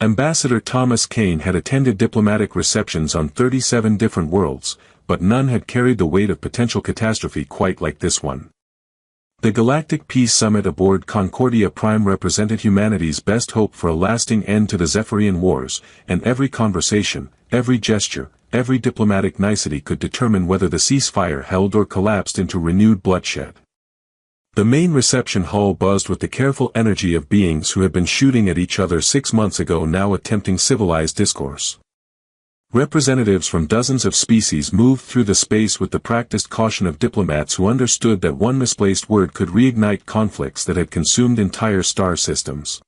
Ambassador Thomas Kane had attended diplomatic receptions on 37 different worlds, but none had carried the weight of potential catastrophe quite like this one. The Galactic Peace Summit aboard Concordia Prime represented humanity's best hope for a lasting end to the Zephyrian Wars, and every conversation, every gesture, every diplomatic nicety could determine whether the ceasefire held or collapsed into renewed bloodshed. The main reception hall buzzed with the careful energy of beings who had been shooting at each other 6 months ago now attempting civilized discourse. Representatives from dozens of species moved through the space with the practiced caution of diplomats who understood that one misplaced word could reignite conflicts that had consumed entire star systems.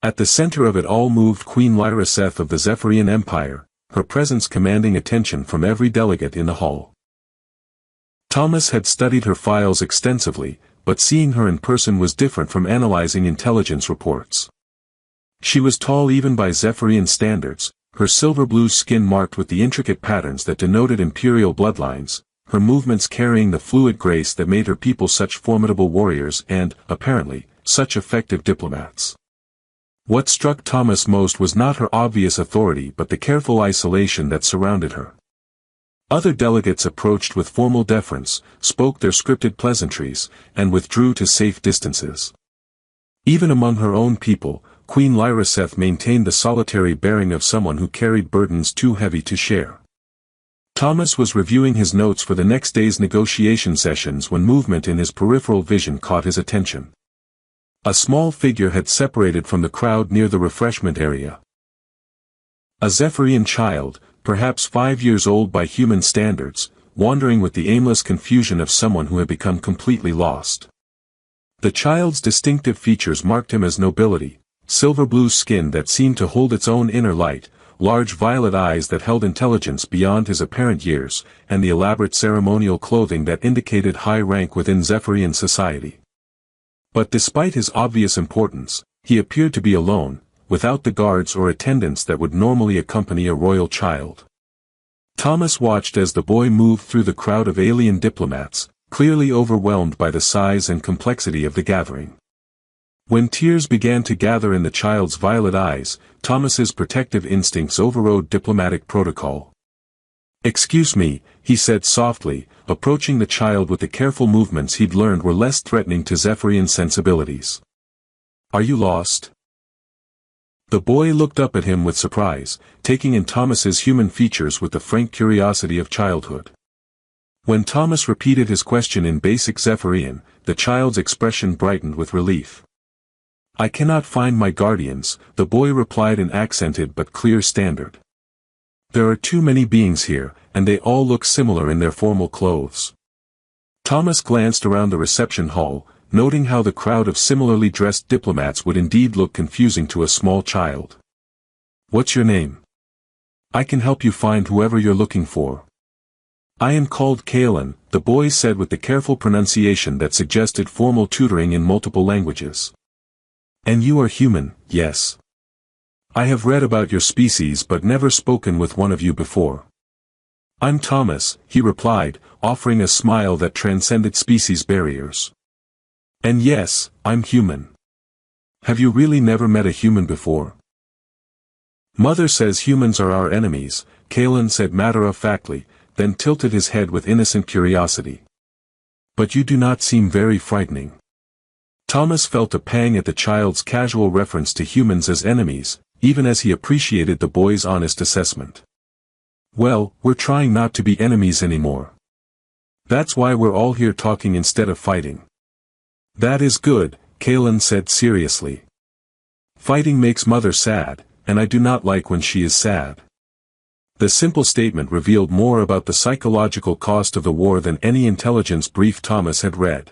At the center of it all moved Queen Lyra Seth of the Zephyrian Empire, her presence commanding attention from every delegate in the hall. Thomas had studied her files extensively, but seeing her in person was different from analyzing intelligence reports. She was tall even by Zephyrian standards, her silver-blue skin marked with the intricate patterns that denoted imperial bloodlines, her movements carrying the fluid grace that made her people such formidable warriors and, apparently, such effective diplomats. What struck Thomas most was not her obvious authority but the careful isolation that surrounded her. Other delegates approached with formal deference, spoke their scripted pleasantries, and withdrew to safe distances. Even among her own people, Queen Lyra Seth maintained the solitary bearing of someone who carried burdens too heavy to share. Thomas was reviewing his notes for the next day's negotiation sessions when movement in his peripheral vision caught his attention. A small figure had separated from the crowd near the refreshment area. A Zephyrian child, perhaps 5 years old by human standards, wandering with the aimless confusion of someone who had become completely lost. The child's distinctive features marked him as nobility: silver-blue skin that seemed to hold its own inner light, large violet eyes that held intelligence beyond his apparent years, and the elaborate ceremonial clothing that indicated high rank within Zephyrian society. But despite his obvious importance, he appeared to be alone, without the guards or attendants that would normally accompany a royal child. Thomas watched as the boy moved through the crowd of alien diplomats, clearly overwhelmed by the size and complexity of the gathering. When tears began to gather in the child's violet eyes, Thomas's protective instincts overrode diplomatic protocol. "Excuse me," he said softly, approaching the child with the careful movements he'd learned were less threatening to Zephyrian sensibilities. "Are you lost?" The boy looked up at him with surprise, taking in Thomas's human features with the frank curiosity of childhood. When Thomas repeated his question in basic Zephyrian, the child's expression brightened with relief. "I cannot find my guardians," the boy replied in accented but clear standard. "There are too many beings here, and they all look similar in their formal clothes." Thomas glanced around the reception hall, noting how the crowd of similarly dressed diplomats would indeed look confusing to a small child. "What's your name? I can help you find whoever you're looking for." "I am called Kalen," the boy said with the careful pronunciation that suggested formal tutoring in multiple languages. "And you are human, yes? I have read about your species but never spoken with one of you before." "I'm Thomas," he replied, offering a smile that transcended species barriers. "And yes, I'm human." "Have you really never met a human before?" "Mother says humans are our enemies," Kalen said matter-of-factly, then tilted his head with innocent curiosity. "But you do not seem very frightening." Thomas felt a pang at the child's casual reference to humans as enemies, even as he appreciated the boy's honest assessment. "Well, we're trying not to be enemies anymore. That's why we're all here talking instead of fighting." "That is good," Kalen said seriously. "Fighting makes Mother sad, and I do not like when she is sad." The simple statement revealed more about the psychological cost of the war than any intelligence brief Thomas had read.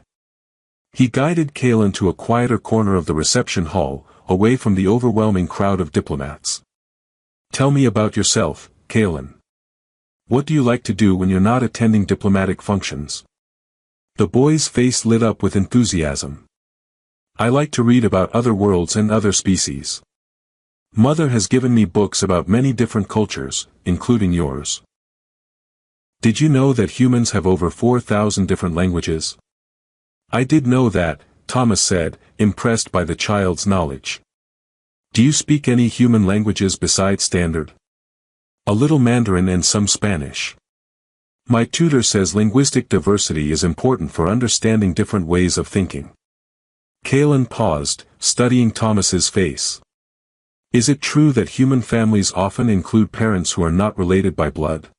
He guided Kalen to a quieter corner of the reception hall, away from the overwhelming crowd of diplomats. "Tell me about yourself, Kalen. What do you like to do when you're not attending diplomatic functions?" The boy's face lit up with enthusiasm. "I like to read about other worlds and other species. Mother has given me books about many different cultures, including yours." "Did you know that humans have over 4,000 different languages?" "I did know that," Thomas said, impressed by the child's knowledge. Do you speak any human languages besides Standard? A little Mandarin and some Spanish. My tutor says linguistic diversity is important for understanding different ways of thinking. Kalen paused, studying Thomas's face. Is it true that human families often include parents who are not related by blood?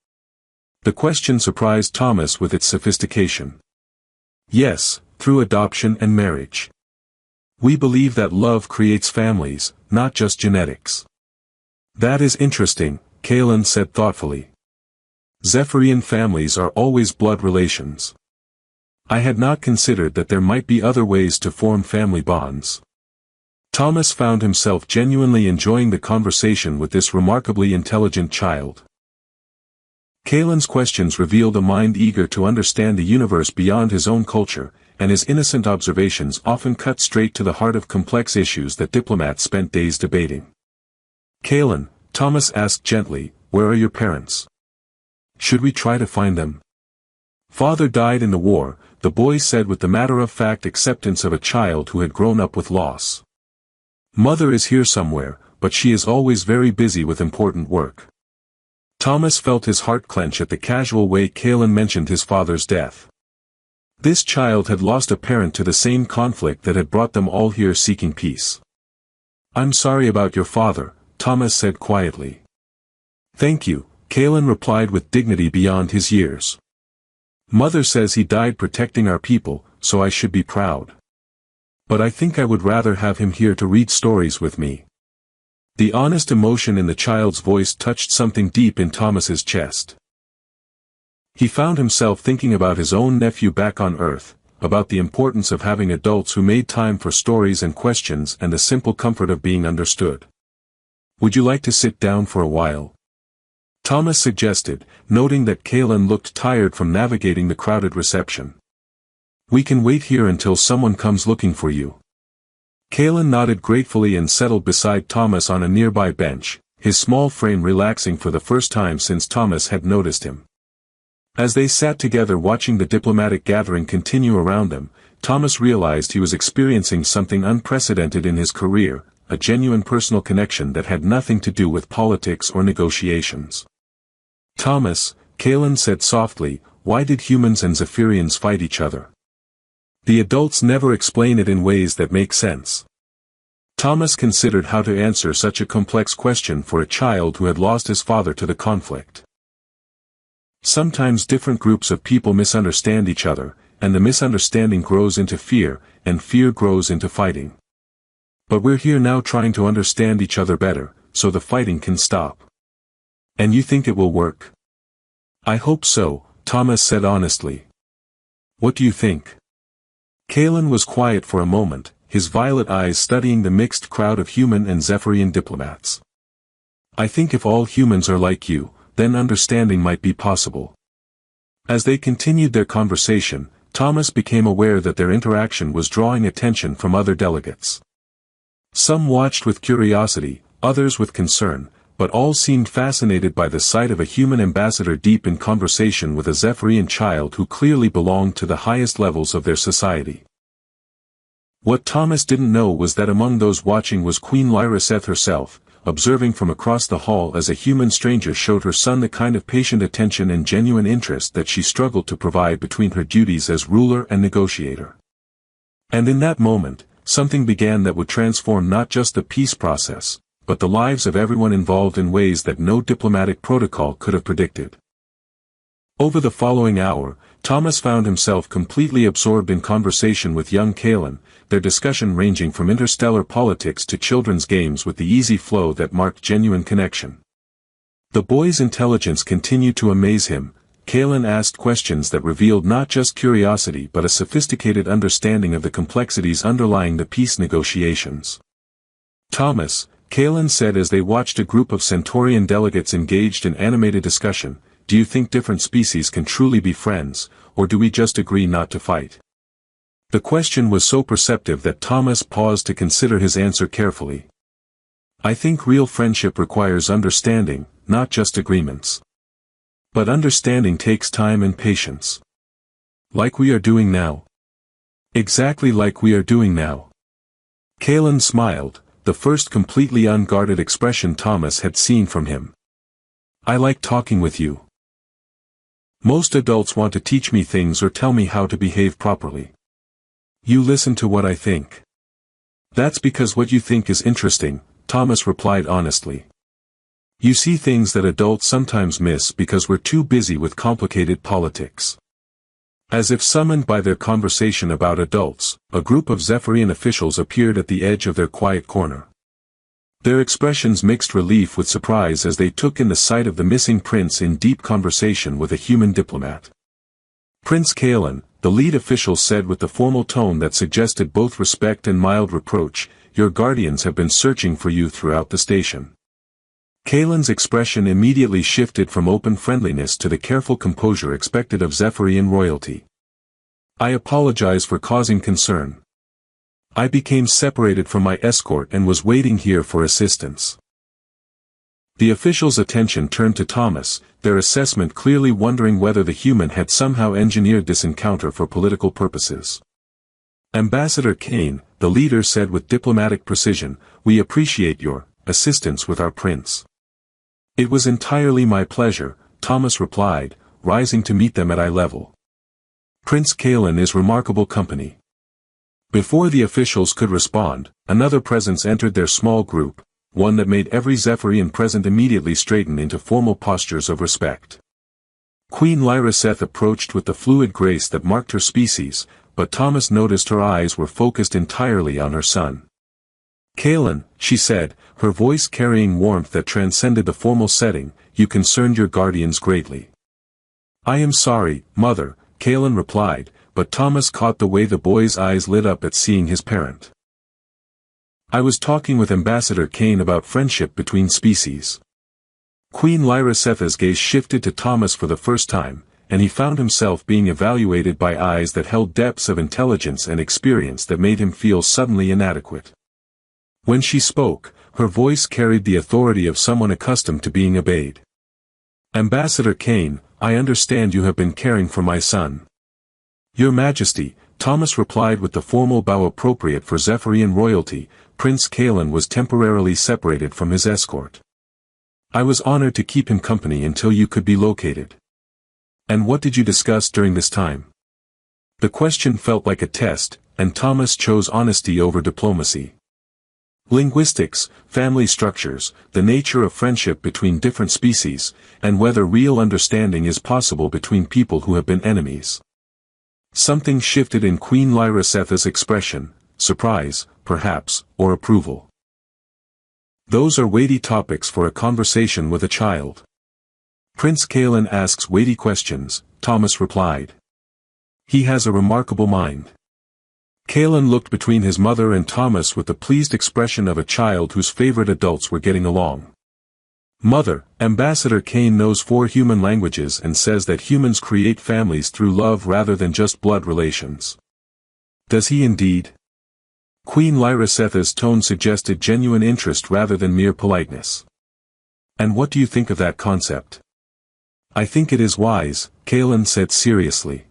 The question surprised Thomas with its sophistication. Yes, through adoption and marriage. We believe that love creates families, not just genetics. That is interesting, Kalen said thoughtfully. Zephyrian families are always blood relations. I had not considered that there might be other ways to form family bonds. Thomas found himself genuinely enjoying the conversation with this remarkably intelligent child. Kalen's questions revealed a mind eager to understand the universe beyond his own culture, and his innocent observations often cut straight to the heart of complex issues that diplomats spent days debating. Kalen, Thomas asked gently, where are your parents? Should we try to find them? Father died in the war, the boy said with the matter-of-fact acceptance of a child who had grown up with loss. Mother is here somewhere, but she is always very busy with important work. Thomas felt his heart clench at the casual way Kalen mentioned his father's death. This child had lost a parent to the same conflict that had brought them all here seeking peace. I'm sorry about your father, Thomas said quietly. Thank you, Kalen replied with dignity beyond his years. Mother says he died protecting our people, so I should be proud. But I think I would rather have him here to read stories with me. The honest emotion in the child's voice touched something deep in Thomas's chest. He found himself thinking about his own nephew back on Earth, about the importance of having adults who made time for stories and questions and the simple comfort of being understood. Would you like to sit down for a while? Thomas suggested, noting that Kalen looked tired from navigating the crowded reception. We can wait here until someone comes looking for you. Kalen nodded gratefully and settled beside Thomas on a nearby bench, his small frame relaxing for the first time since Thomas had noticed him. As they sat together watching the diplomatic gathering continue around them, Thomas realized he was experiencing something unprecedented in his career, a genuine personal connection that had nothing to do with politics or negotiations. Thomas, Kalen said softly, why did humans and Zephyrians fight each other? The adults never explain it in ways that make sense. Thomas considered how to answer such a complex question for a child who had lost his father to the conflict. Sometimes different groups of people misunderstand each other, and the misunderstanding grows into fear, and fear grows into fighting. But we're here now trying to understand each other better, so the fighting can stop. And you think it will work? I hope so, Thomas said honestly. What do you think? Kalen was quiet for a moment, his violet eyes studying the mixed crowd of human and Zephyrian diplomats. I think if all humans are like you, then understanding might be possible. As they continued their conversation, Thomas became aware that their interaction was drawing attention from other delegates. Some watched with curiosity, others with concern, but all seemed fascinated by the sight of a human ambassador deep in conversation with a Zephyrian child who clearly belonged to the highest levels of their society. What Thomas didn't know was that among those watching was Queen Lyraseth herself, observing from across the hall as a human stranger showed her son the kind of patient attention and genuine interest that she struggled to provide between her duties as ruler and negotiator. And in that moment, something began that would transform not just the peace process, but the lives of everyone involved in ways that no diplomatic protocol could have predicted. Over the following hour, Thomas found himself completely absorbed in conversation with young Kalen, their discussion ranging from interstellar politics to children's games with the easy flow that marked genuine connection. The boy's intelligence continued to amaze him. Kalen asked questions that revealed not just curiosity but a sophisticated understanding of the complexities underlying the peace negotiations. Thomas, Kalen said as they watched a group of Centaurian delegates engaged in animated discussion, do you think different species can truly be friends, or do we just agree not to fight? The question was so perceptive that Thomas paused to consider his answer carefully. I think real friendship requires understanding, not just agreements. But understanding takes time and patience. Like we are doing now. Exactly like we are doing now. Kalen smiled, the first completely unguarded expression Thomas had seen from him. "I like talking with you. Most adults want to teach me things or tell me how to behave properly. You listen to what I think." "That's because what you think is interesting," Thomas replied honestly. "You see things that adults sometimes miss because we're too busy with complicated politics." As if summoned by their conversation about adults, a group of Zephyrian officials appeared at the edge of their quiet corner. Their expressions mixed relief with surprise as they took in the sight of the missing prince in deep conversation with a human diplomat. "Prince Kalen," the lead official said with the formal tone that suggested both respect and mild reproach, "your guardians have been searching for you throughout the station." Kalen's expression immediately shifted from open friendliness to the careful composure expected of Zephyrian royalty. "I apologize for causing concern. I became separated from my escort and was waiting here for assistance." The officials' attention turned to Thomas, their assessment clearly wondering whether the human had somehow engineered this encounter for political purposes. "Ambassador Kane," the leader said with diplomatic precision, "we appreciate your assistance with our prince." "It was entirely my pleasure," Thomas replied, rising to meet them at eye level. "Prince Kalen is remarkable company." Before the officials could respond, another presence entered their small group, one that made every Zephyrian present immediately straighten into formal postures of respect. Queen Lyraseth approached with the fluid grace that marked her species, but Thomas noticed her eyes were focused entirely on her son. "Kalen," she said, her voice carrying warmth that transcended the formal setting, "you concerned your guardians greatly." "I am sorry, mother," Kalen replied, but Thomas caught the way the boy's eyes lit up at seeing his parent. "I was talking with Ambassador Kane about friendship between species." Queen Lyraseth's gaze shifted to Thomas for the first time, and he found himself being evaluated by eyes that held depths of intelligence and experience that made him feel suddenly inadequate. When she spoke, her voice carried the authority of someone accustomed to being obeyed. "Ambassador Kane, I understand you have been caring for my son." "Your Majesty," Thomas replied with the formal bow appropriate for Zephyrian royalty. Prince Kalen was temporarily separated from his escort. "I was honored to keep him company until you could be located." "And what did you discuss during this time?" The question felt like a test, and Thomas chose honesty over diplomacy. "Linguistics, family structures, the nature of friendship between different species, and whether real understanding is possible between people who have been enemies." Something shifted in Queen Lyraseth's expression, surprise, perhaps, or approval. "Those are weighty topics for a conversation with a child." "Prince Kalen asks weighty questions," Thomas replied. "He has a remarkable mind." Kalen looked between his mother and Thomas with the pleased expression of a child whose favorite adults were getting along. "Mother, Ambassador Kane knows 4 human languages and says that humans create families through love rather than just blood relations." "Does he indeed?" Queen Lyraseth's tone suggested genuine interest rather than mere politeness. "And what do you think of that concept?" "I think it is wise," Kalen said seriously.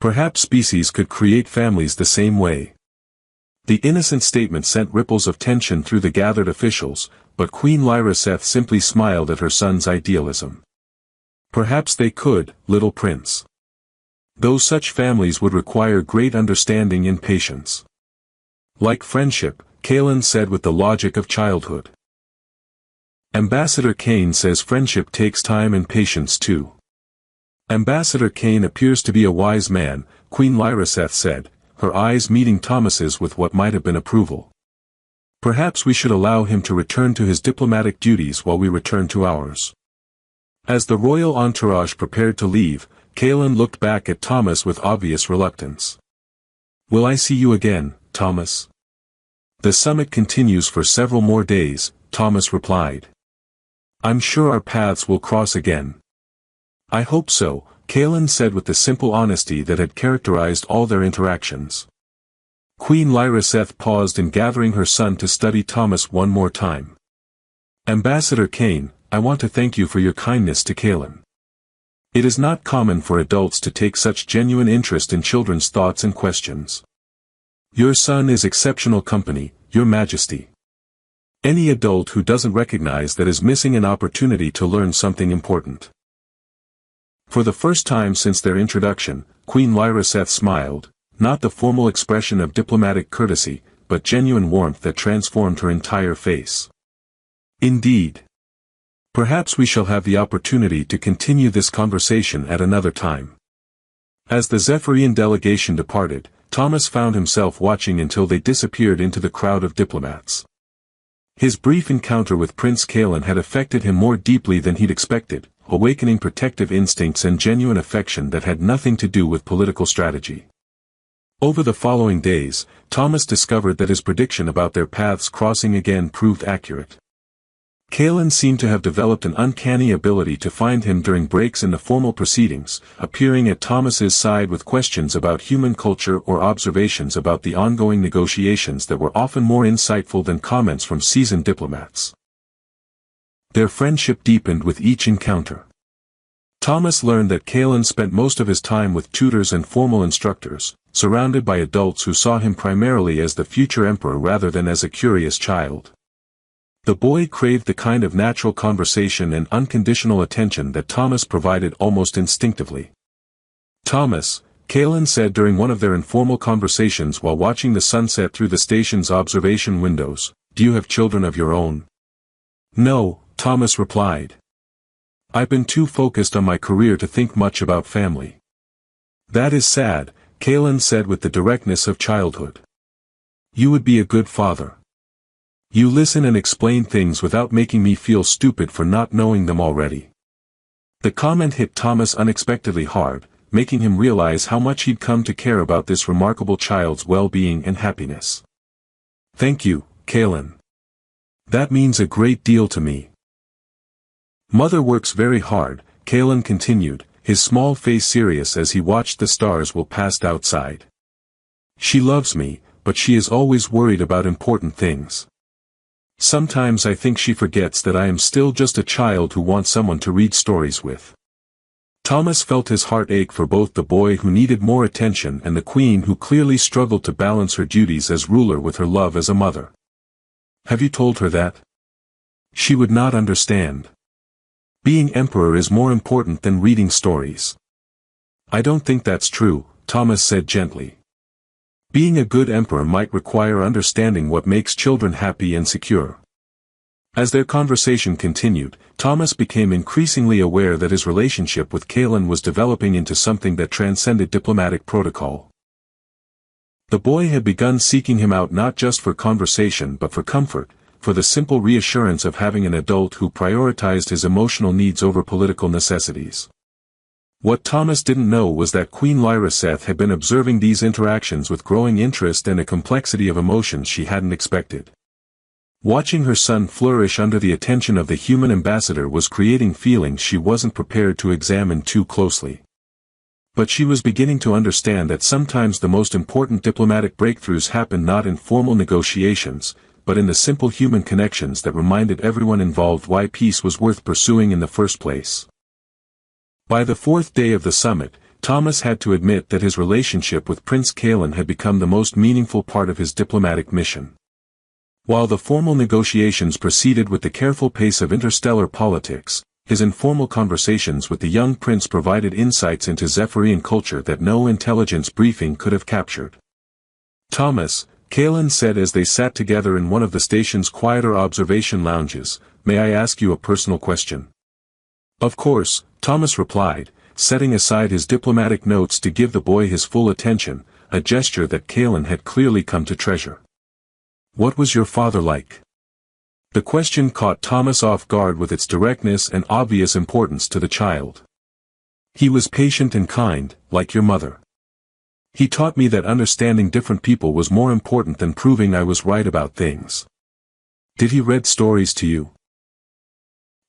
"Perhaps species could create families the same way." The innocent statement sent ripples of tension through the gathered officials, but Queen Lyraseth simply smiled at her son's idealism. "Perhaps they could, little prince. Though such families would require great understanding and patience." "Like friendship," Kalen said with the logic of childhood. "Ambassador Kane says friendship takes time and patience too." "Ambassador Kane appears to be a wise man," Queen Lyraseth said, her eyes meeting Thomas's with what might have been approval. "Perhaps we should allow him to return to his diplomatic duties while we return to ours." As the royal entourage prepared to leave, Kalen looked back at Thomas with obvious reluctance. "Will I see you again, Thomas?" "The summit continues for several more days," Thomas replied. "I'm sure our paths will cross again." "I hope so," Kalen said with the simple honesty that had characterized all their interactions. Queen Lyraseth paused in gathering her son to study Thomas one more time. "Ambassador Kane, I want to thank you for your kindness to Kalen. It is not common for adults to take such genuine interest in children's thoughts and questions. Your son is exceptional company, Your Majesty." Any adult who doesn't recognize that is missing an opportunity to learn something important. For the first time since their introduction, Queen Lyraseth smiled, not the formal expression of diplomatic courtesy, but genuine warmth that transformed her entire face. Indeed. Perhaps we shall have the opportunity to continue this conversation at another time. As the Zephyrian delegation departed, Thomas found himself watching until they disappeared into the crowd of diplomats. His brief encounter with Prince Kalen had affected him more deeply than he'd expected, awakening protective instincts and genuine affection that had nothing to do with political strategy. Over the following days, Thomas discovered that his prediction about their paths crossing again proved accurate. Kalen seemed to have developed an uncanny ability to find him during breaks in the formal proceedings, appearing at Thomas's side with questions about human culture or observations about the ongoing negotiations that were often more insightful than comments from seasoned diplomats. Their friendship deepened with each encounter. Thomas learned that Kalen spent most of his time with tutors and formal instructors, surrounded by adults who saw him primarily as the future emperor rather than as a curious child. The boy craved the kind of natural conversation and unconditional attention that Thomas provided almost instinctively. "Thomas," Kalen said during one of their informal conversations while watching the sunset through the station's observation windows, "do you have children of your own?" "No," Thomas replied. "I've been too focused on my career to think much about family." "That is sad," Kalen said with the directness of childhood. "You would be a good father. You listen and explain things without making me feel stupid for not knowing them already." The comment hit Thomas unexpectedly hard, making him realize how much he'd come to care about this remarkable child's well-being and happiness. "Thank you, Kalen. That means a great deal to me." "Mother works very hard," Kalen continued, his small face serious as he watched the stars while passed outside. "She loves me, but she is always worried about important things. Sometimes I think she forgets that I am still just a child who wants someone to read stories with." Thomas felt his heart ache for both the boy who needed more attention and the queen who clearly struggled to balance her duties as ruler with her love as a mother. "Have you told her that?" "She would not understand. Being emperor is more important than reading stories." "I don't think that's true," Thomas said gently. "Being a good emperor might require understanding what makes children happy and secure." As their conversation continued, Thomas became increasingly aware that his relationship with Kalen was developing into something that transcended diplomatic protocol. The boy had begun seeking him out not just for conversation but for comfort, for the simple reassurance of having an adult who prioritized his emotional needs over political necessities. What Thomas didn't know was that Queen Lyraseth had been observing these interactions with growing interest and a complexity of emotions she hadn't expected. Watching her son flourish under the attention of the human ambassador was creating feelings she wasn't prepared to examine too closely. But she was beginning to understand that sometimes the most important diplomatic breakthroughs happen not in formal negotiations, but in the simple human connections that reminded everyone involved why peace was worth pursuing in the first place. By the fourth day of the summit, Thomas had to admit that his relationship with Prince Kalen had become the most meaningful part of his diplomatic mission. While the formal negotiations proceeded with the careful pace of interstellar politics, his informal conversations with the young prince provided insights into Zephyrian culture that no intelligence briefing could have captured. "Thomas," Kalen said as they sat together in one of the station's quieter observation lounges, "may I ask you a personal question?" "Of course," Thomas replied, setting aside his diplomatic notes to give the boy his full attention, a gesture that Kalen had clearly come to treasure. "What was your father like?" The question caught Thomas off guard with its directness and obvious importance to the child. "He was patient and kind, like your mother. He taught me that understanding different people was more important than proving I was right about things." "Did he read stories to you?"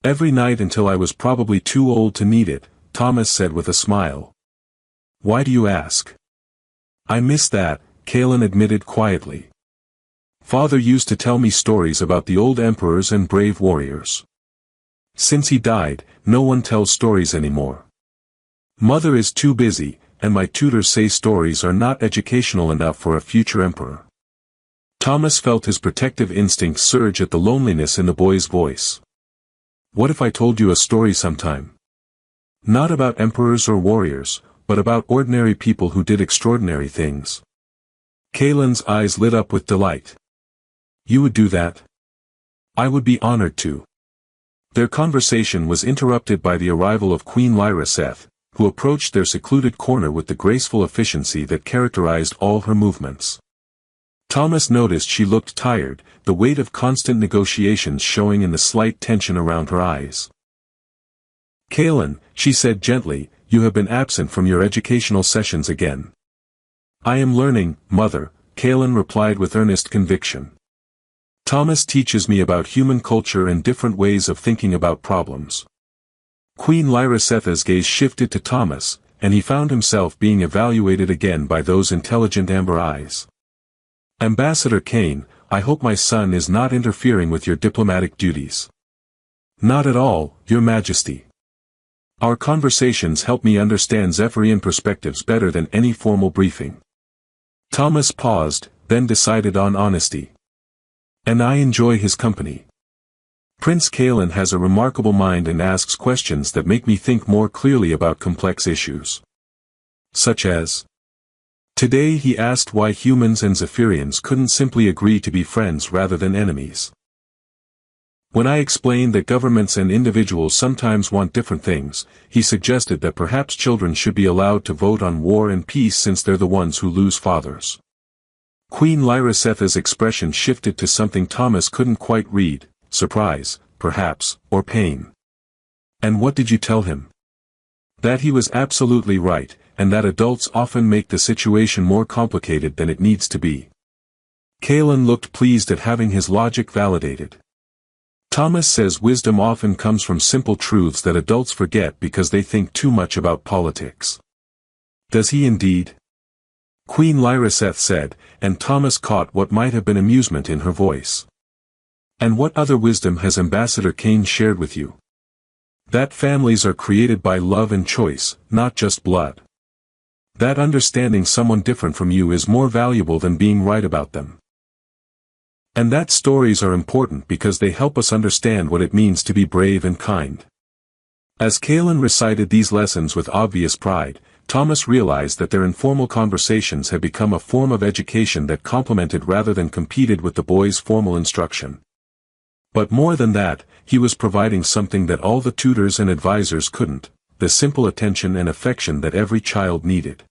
"Every night until I was probably too old to need it," Thomas said with a smile. "Why do you ask?" "I miss that," Kalen admitted quietly. "Father used to tell me stories about the old emperors and brave warriors. Since he died, no one tells stories anymore. Mother is too busy, and my tutors say stories are not educational enough for a future emperor." Thomas felt his protective instincts surge at the loneliness in the boy's voice. What if I told you a story sometime? Not about emperors or warriors, but about ordinary people who did extraordinary things. Kalen's eyes lit up with delight. You would do that? I would be honored to. Their conversation was interrupted by the arrival of Queen Lyra Seth, who approached their secluded corner with the graceful efficiency that characterized all her movements. Thomas noticed she looked tired, the weight of constant negotiations showing in the slight tension around her eyes. Kalen, she said gently, you have been absent from your educational sessions again. I am learning, Mother, Kalen replied with earnest conviction. Thomas teaches me about human culture and different ways of thinking about problems. Queen Lyra Seth's gaze shifted to Thomas, and he found himself being evaluated again by those intelligent amber eyes. Ambassador Kane, I hope my son is not interfering with your diplomatic duties. Not at all, Your Majesty. Our conversations help me understand Zephyrian perspectives better than any formal briefing. Thomas paused, then decided on honesty. And I enjoy his company. Prince Kalen has a remarkable mind and asks questions that make me think more clearly about complex issues. Such as? Today he asked why humans and Zephyrians couldn't simply agree to be friends rather than enemies. When I explained that governments and individuals sometimes want different things, he suggested that perhaps children should be allowed to vote on war and peace since they're the ones who lose fathers. Queen Lyra Seth's expression shifted to something Thomas couldn't quite read, surprise, perhaps, or pain. And what did you tell him? That he was absolutely right, and that adults often make the situation more complicated than it needs to be. Kalen looked pleased at having his logic validated. Thomas says wisdom often comes from simple truths that adults forget because they think too much about politics. Does he indeed? Queen Lyra Seth said, and Thomas caught what might have been amusement in her voice. And what other wisdom has Ambassador Kane shared with you? That families are created by love and choice, not just blood. That understanding someone different from you is more valuable than being right about them. And that stories are important because they help us understand what it means to be brave and kind. As Kalen recited these lessons with obvious pride, Thomas realized that their informal conversations had become a form of education that complemented rather than competed with the boys' formal instruction. But more than that, he was providing something that all the tutors and advisors couldn't, the simple attention and affection that every child needed.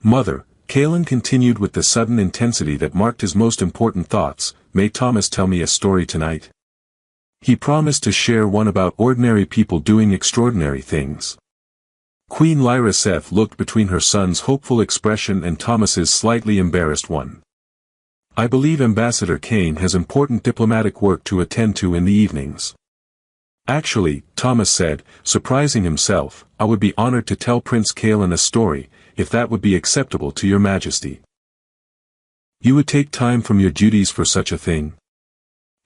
Mother, Kalen continued with the sudden intensity that marked his most important thoughts, may Thomas tell me a story tonight? He promised to share one about ordinary people doing extraordinary things. Queen Lyra Seth looked between her son's hopeful expression and Thomas's slightly embarrassed one. I believe Ambassador Kane has important diplomatic work to attend to in the evenings. Actually, Thomas said, surprising himself, I would be honored to tell Prince Kalen a story, if that would be acceptable to your majesty. You would take time from your duties for such a thing?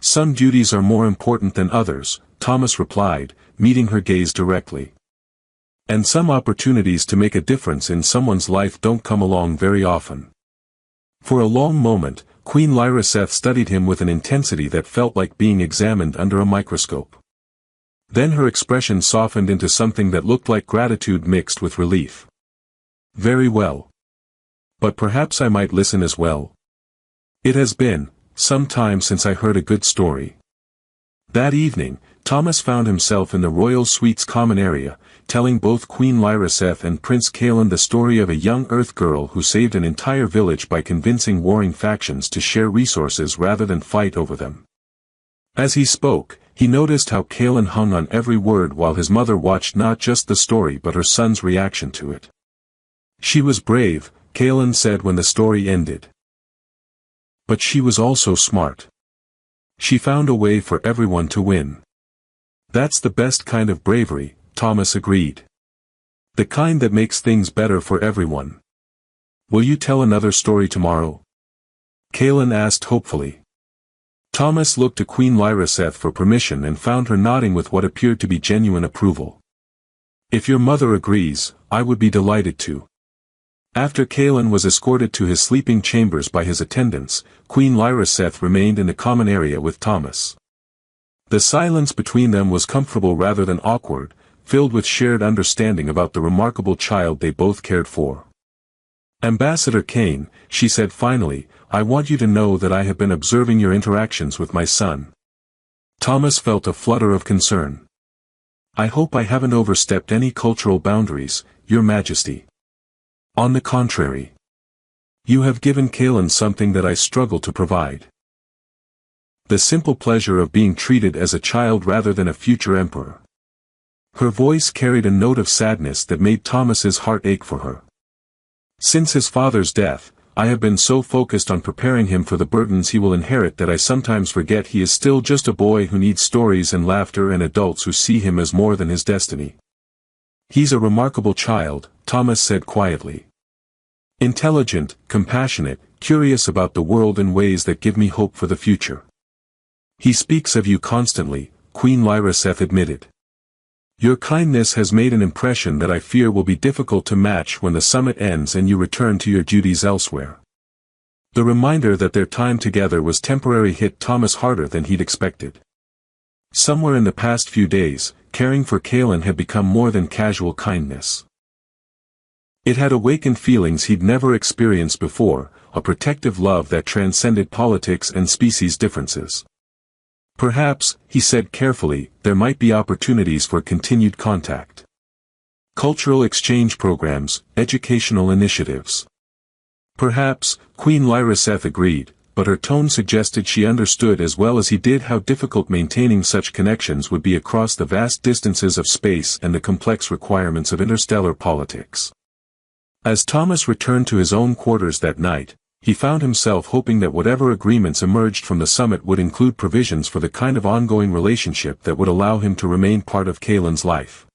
Some duties are more important than others, Thomas replied, meeting her gaze directly. And some opportunities to make a difference in someone's life don't come along very often. For a long moment, Queen Lyra Seth studied him with an intensity that felt like being examined under a microscope. Then her expression softened into something that looked like gratitude mixed with relief. Very well. But perhaps I might listen as well. It has been some time since I heard a good story. That evening, Thomas found himself in the royal suite's common area, telling both Queen Lyra Seth and Prince Kalen the story of a young Earth girl who saved an entire village by convincing warring factions to share resources rather than fight over them. As he spoke, he noticed how Kalen hung on every word while his mother watched not just the story but her son's reaction to it. She was brave, Kalen said when the story ended. But she was also smart. She found a way for everyone to win. That's the best kind of bravery, Thomas agreed. The kind that makes things better for everyone. Will you tell another story tomorrow? Kalen asked hopefully. Thomas looked to Queen Lyra Seth for permission and found her nodding with what appeared to be genuine approval. If your mother agrees, I would be delighted to. After Kalen was escorted to his sleeping chambers by his attendants, Queen Lyra Seth remained in the common area with Thomas. The silence between them was comfortable rather than awkward, filled with shared understanding about the remarkable child they both cared for. "Ambassador Kane," she said finally, "I want you to know that I have been observing your interactions with my son." Thomas felt a flutter of concern. "I hope I haven't overstepped any cultural boundaries, Your Majesty." "On the contrary. You have given Kalen something that I struggle to provide. The simple pleasure of being treated as a child rather than a future emperor." Her voice carried a note of sadness that made Thomas's heart ache for her. "Since his father's death, I have been so focused on preparing him for the burdens he will inherit that I sometimes forget he is still just a boy who needs stories and laughter and adults who see him as more than his destiny." "He's a remarkable child," Thomas said quietly. "Intelligent, compassionate, curious about the world in ways that give me hope for the future." "He speaks of you constantly," Queen Lyra Seth admitted. "Your kindness has made an impression that I fear will be difficult to match when the summit ends and you return to your duties elsewhere." The reminder that their time together was temporary hit Thomas harder than he'd expected. Somewhere in the past few days, caring for Kalen had become more than casual kindness. It had awakened feelings he'd never experienced before, a protective love that transcended politics and species differences. "Perhaps," he said carefully, "there might be opportunities for continued contact. Cultural exchange programs, educational initiatives." "Perhaps," Queen Lyra Seth agreed, but her tone suggested she understood as well as he did how difficult maintaining such connections would be across the vast distances of space and the complex requirements of interstellar politics. As Thomas returned to his own quarters that night, he found himself hoping that whatever agreements emerged from the summit would include provisions for the kind of ongoing relationship that would allow him to remain part of Kalen's life.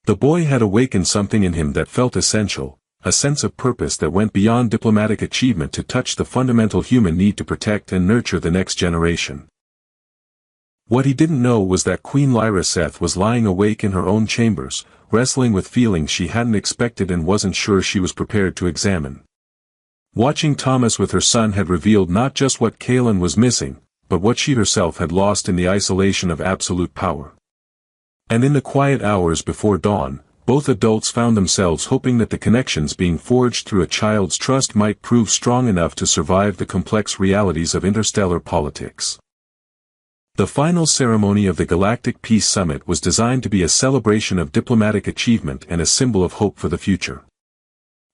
The boy had awakened something in him that felt essential, a sense of purpose that went beyond diplomatic achievement to touch the fundamental human need to protect and nurture the next generation. What he didn't know was that Queen Lyra Seth was lying awake in her own chambers, wrestling with feelings she hadn't expected and wasn't sure she was prepared to examine. Watching Thomas with her son had revealed not just what Kalen was missing, but what she herself had lost in the isolation of absolute power. And in the quiet hours before dawn, both adults found themselves hoping that the connections being forged through a child's trust might prove strong enough to survive the complex realities of interstellar politics. The final ceremony of the Galactic Peace Summit was designed to be a celebration of diplomatic achievement and a symbol of hope for the future.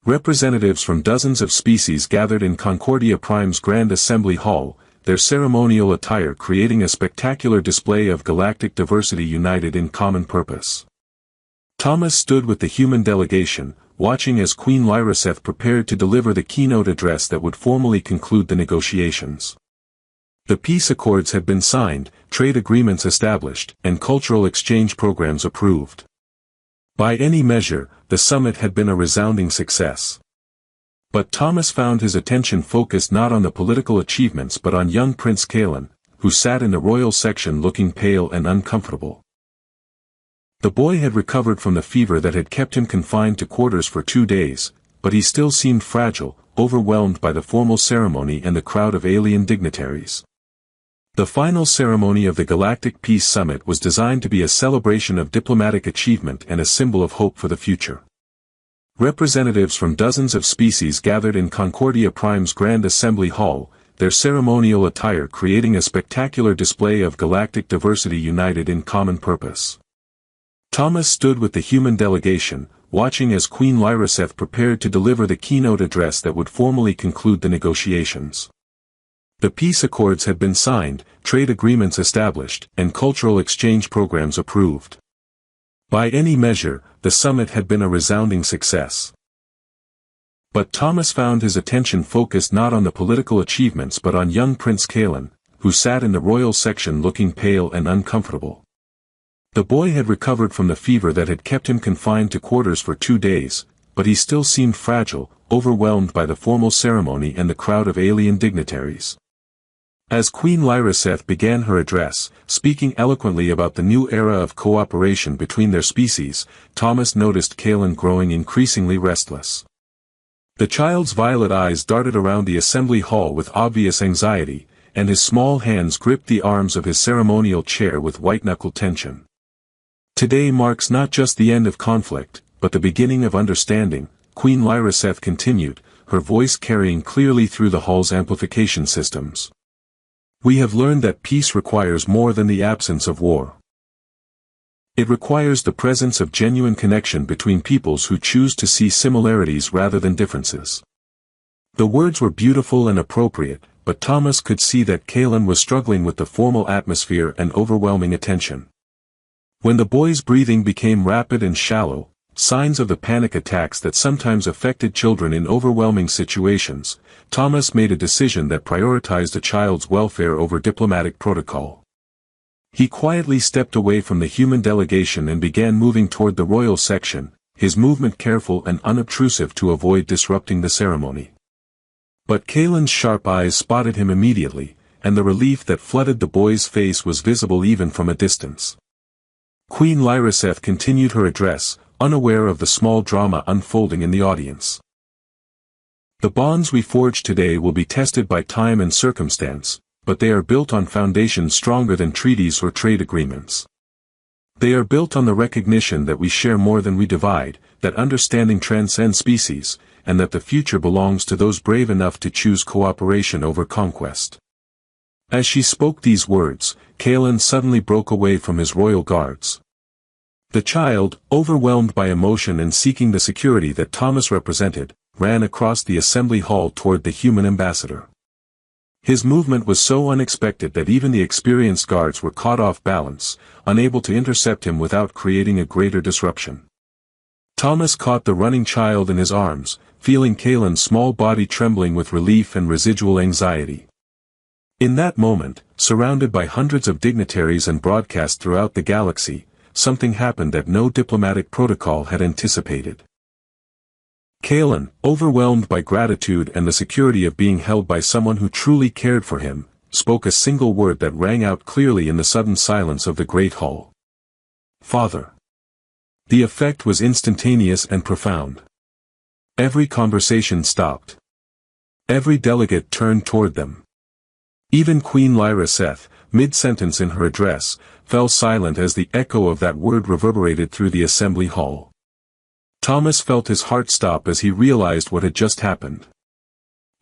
Representatives from dozens of species gathered in Concordia Prime's Grand Assembly Hall, their ceremonial attire creating a spectacular display of galactic diversity united in common purpose. Thomas stood with the human delegation, watching as Queen Lyra Seth prepared to deliver the keynote address that would formally conclude the negotiations. The peace accords had been signed, trade agreements established, and cultural exchange programs approved. By any measure, the summit had been a resounding success. But Thomas found his attention focused not on the political achievements but on young Prince Kalen, who sat in the royal section looking pale and uncomfortable. The boy had recovered from the fever that had kept him confined to quarters for 2 days, but he still seemed fragile, overwhelmed by the formal ceremony and the crowd of alien dignitaries. The final ceremony of the Galactic Peace Summit was designed to be a celebration of diplomatic achievement and a symbol of hope for the future. Representatives from dozens of species gathered in Concordia Prime's Grand Assembly Hall, their ceremonial attire creating a spectacular display of galactic diversity united in common purpose. Thomas stood with the human delegation, watching as Queen Lyra Seth prepared to deliver the keynote address that would formally conclude the negotiations. The peace accords had been signed, trade agreements established, and cultural exchange programs approved. By any measure, the summit had been a resounding success. But Thomas found his attention focused not on the political achievements but on young Prince Kalen, who sat in the royal section looking pale and uncomfortable. The boy had recovered from the fever that had kept him confined to quarters for 2 days, but he still seemed fragile, overwhelmed by the formal ceremony and the crowd of alien dignitaries. As Queen Lyra Seth began her address, speaking eloquently about the new era of cooperation between their species, Thomas noticed Kalen growing increasingly restless. The child's violet eyes darted around the assembly hall with obvious anxiety, and his small hands gripped the arms of his ceremonial chair with white-knuckled tension. Today marks not just the end of conflict, but the beginning of understanding, Queen Lyraseth continued, her voice carrying clearly through the hall's amplification systems. We have learned that peace requires more than the absence of war. It requires the presence of genuine connection between peoples who choose to see similarities rather than differences. The words were beautiful and appropriate, but Thomas could see that Kalen was struggling with the formal atmosphere and overwhelming attention. When the boy's breathing became rapid and shallow, signs of the panic attacks that sometimes affected children in overwhelming situations, Thomas made a decision that prioritized a child's welfare over diplomatic protocol. He quietly stepped away from the human delegation and began moving toward the royal section, his movement careful and unobtrusive to avoid disrupting the ceremony. But Kalen's sharp eyes spotted him immediately, and the relief that flooded the boy's face was visible even from a distance. Queen Lyraseth continued her address, unaware of the small drama unfolding in the audience. The bonds we forge today will be tested by time and circumstance, but they are built on foundations stronger than treaties or trade agreements. They are built on the recognition that we share more than we divide, that understanding transcends species, and that the future belongs to those brave enough to choose cooperation over conquest. As she spoke these words, Kalen suddenly broke away from his royal guards. The child, overwhelmed by emotion and seeking the security that Thomas represented, ran across the assembly hall toward the human ambassador. His movement was so unexpected that even the experienced guards were caught off balance, unable to intercept him without creating a greater disruption. Thomas caught the running child in his arms, feeling Kalen's small body trembling with relief and residual anxiety. In that moment, surrounded by hundreds of dignitaries and broadcast throughout the galaxy, something happened that no diplomatic protocol had anticipated. Kalen, overwhelmed by gratitude and the security of being held by someone who truly cared for him, spoke a single word that rang out clearly in the sudden silence of the great hall. "Father." The effect was instantaneous and profound. Every conversation stopped. Every delegate turned toward them. Even Queen Lyraseth, mid-sentence in her address, fell silent as the echo of that word reverberated through the assembly hall. Thomas felt his heart stop as he realized what had just happened.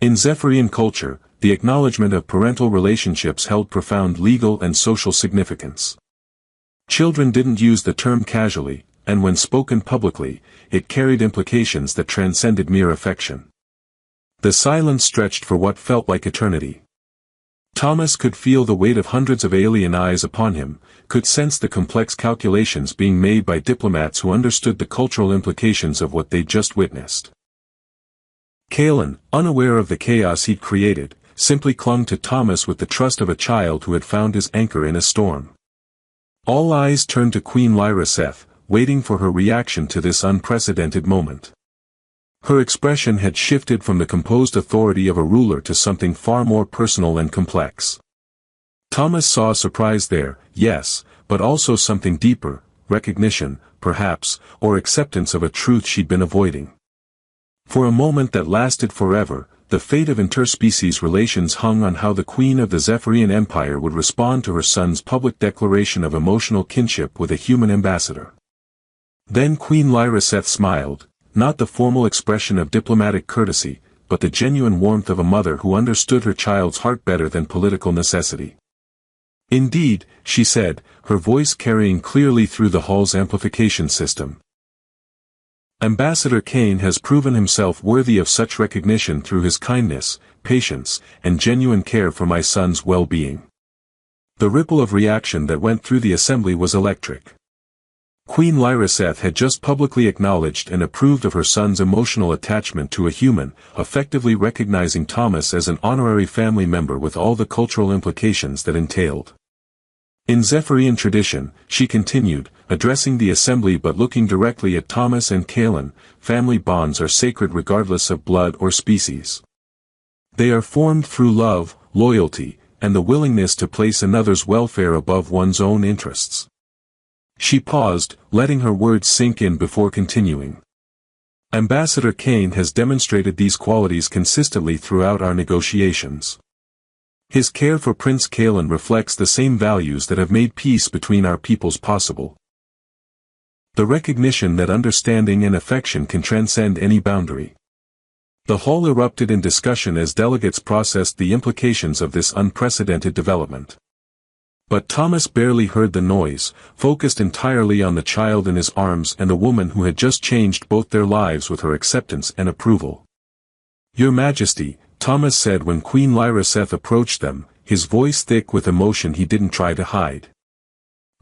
In Zephyrian culture, the acknowledgement of parental relationships held profound legal and social significance. Children didn't use the term casually, and when spoken publicly, it carried implications that transcended mere affection. The silence stretched for what felt like eternity. Thomas could feel the weight of hundreds of alien eyes upon him, could sense the complex calculations being made by diplomats who understood the cultural implications of what they'd just witnessed. Kalen, unaware of the chaos he'd created, simply clung to Thomas with the trust of a child who had found his anchor in a storm. All eyes turned to Queen Lyraseth, waiting for her reaction to this unprecedented moment. Her expression had shifted from the composed authority of a ruler to something far more personal and complex. Thomas saw surprise there, yes, but also something deeper, recognition, perhaps, or acceptance of a truth she'd been avoiding. For a moment that lasted forever, the fate of interspecies relations hung on how the Queen of the Zephyrian Empire would respond to her son's public declaration of emotional kinship with a human ambassador. Then Queen Lyraseth smiled, not the formal expression of diplomatic courtesy, but the genuine warmth of a mother who understood her child's heart better than political necessity. "Indeed," she said, her voice carrying clearly through the hall's amplification system. "Ambassador Kane has proven himself worthy of such recognition through his kindness, patience, and genuine care for my son's well-being." The ripple of reaction that went through the assembly was electric. Queen Lyraseth had just publicly acknowledged and approved of her son's emotional attachment to a human, effectively recognizing Thomas as an honorary family member with all the cultural implications that entailed. In Zephyrian tradition, she continued, addressing the assembly but looking directly at Thomas and Kalen, family bonds are sacred regardless of blood or species. They are formed through love, loyalty, and the willingness to place another's welfare above one's own interests. She paused, letting her words sink in before continuing. Ambassador Kane has demonstrated these qualities consistently throughout our negotiations. His care for Prince Kalen reflects the same values that have made peace between our peoples possible. The recognition that understanding and affection can transcend any boundary. The hall erupted in discussion as delegates processed the implications of this unprecedented development. But Thomas barely heard the noise, focused entirely on the child in his arms and the woman who had just changed both their lives with her acceptance and approval. "Your Majesty," Thomas said when Queen Lyraseth approached them, his voice thick with emotion he didn't try to hide.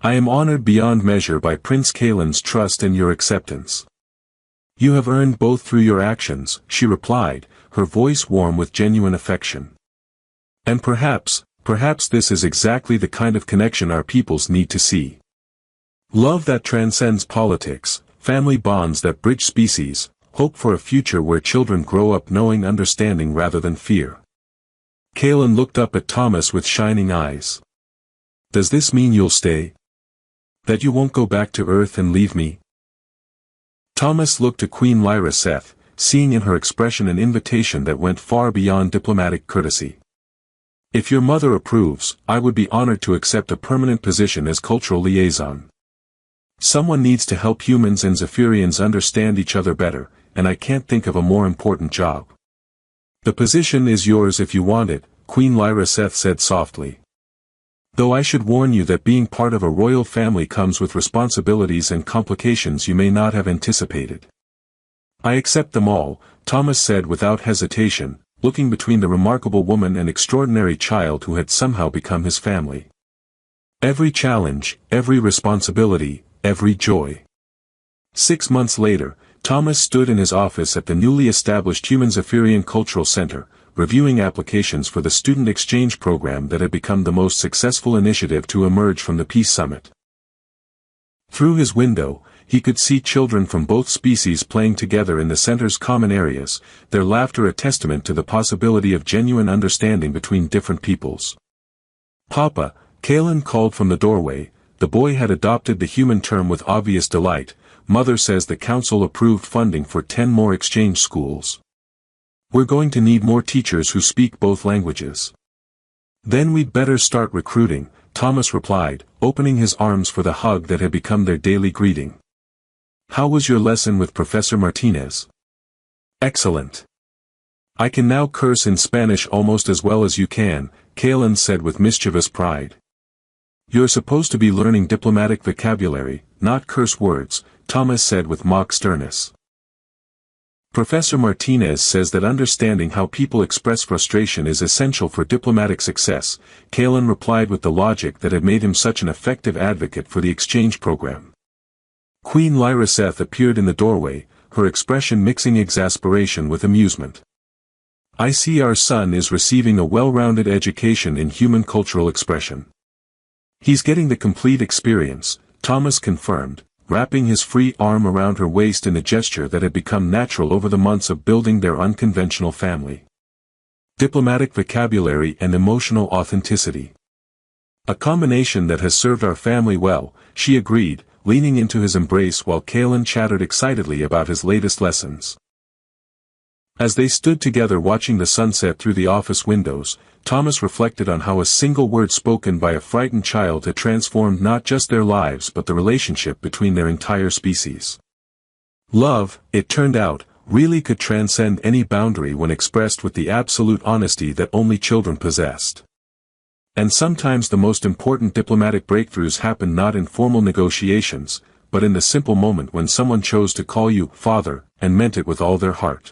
"I am honored beyond measure by Prince Kalen's trust and your acceptance." "You have earned both through your actions," she replied, her voice warm with genuine affection. "And perhaps this is exactly the kind of connection our peoples need to see. Love that transcends politics, family bonds that bridge species, hope for a future where children grow up knowing understanding rather than fear." Kalen looked up at Thomas with shining eyes. "Does this mean you'll stay? That you won't go back to Earth and leave me?" Thomas looked to Queen Lyraseth, seeing in her expression an invitation that went far beyond diplomatic courtesy. "If your mother approves, I would be honored to accept a permanent position as cultural liaison. Someone needs to help humans and Zephyrians understand each other better, and I can't think of a more important job." "The position is yours if you want it," Queen Lyraseth said softly. "Though I should warn you that being part of a royal family comes with responsibilities and complications you may not have anticipated." "I accept them all," Thomas said without hesitation, looking between the remarkable woman and extraordinary child who had somehow become his family. "Every challenge, every responsibility, every joy." 6 months later, Thomas stood in his office at the newly established Human Zephyrian Cultural Center, reviewing applications for the student exchange program that had become the most successful initiative to emerge from the Peace Summit. Through his window, he could see children from both species playing together in the center's common areas, their laughter a testament to the possibility of genuine understanding between different peoples. "Papa," Kalen called from the doorway. The boy had adopted the human term with obvious delight. "Mother says the council approved funding for 10 more exchange schools. We're going to need more teachers who speak both languages." "Then we'd better start recruiting," Thomas replied, opening his arms for the hug that had become their daily greeting. "How was your lesson with Professor Martinez?" "Excellent. I can now curse in Spanish almost as well as you can," Kalen said with mischievous pride. "You're supposed to be learning diplomatic vocabulary, not curse words," Thomas said with mock sternness. "Professor Martinez says that understanding how people express frustration is essential for diplomatic success," Kalen replied with the logic that had made him such an effective advocate for the exchange program. Queen Lyraseth appeared in the doorway, her expression mixing exasperation with amusement. "I see our son is receiving a well-rounded education in human cultural expression. He's getting the complete experience," Thomas confirmed, wrapping his free arm around her waist in a gesture that had become natural over the months of building their unconventional family. "Diplomatic vocabulary and emotional authenticity. A combination that has served our family well," she agreed, leaning into his embrace while Kalen chattered excitedly about his latest lessons. As they stood together watching the sunset through the office windows, Thomas reflected on how a single word spoken by a frightened child had transformed not just their lives but the relationship between their entire species. Love, it turned out, really could transcend any boundary when expressed with the absolute honesty that only children possessed. And sometimes the most important diplomatic breakthroughs happen not in formal negotiations, but in the simple moment when someone chose to call you father, and meant it with all their heart.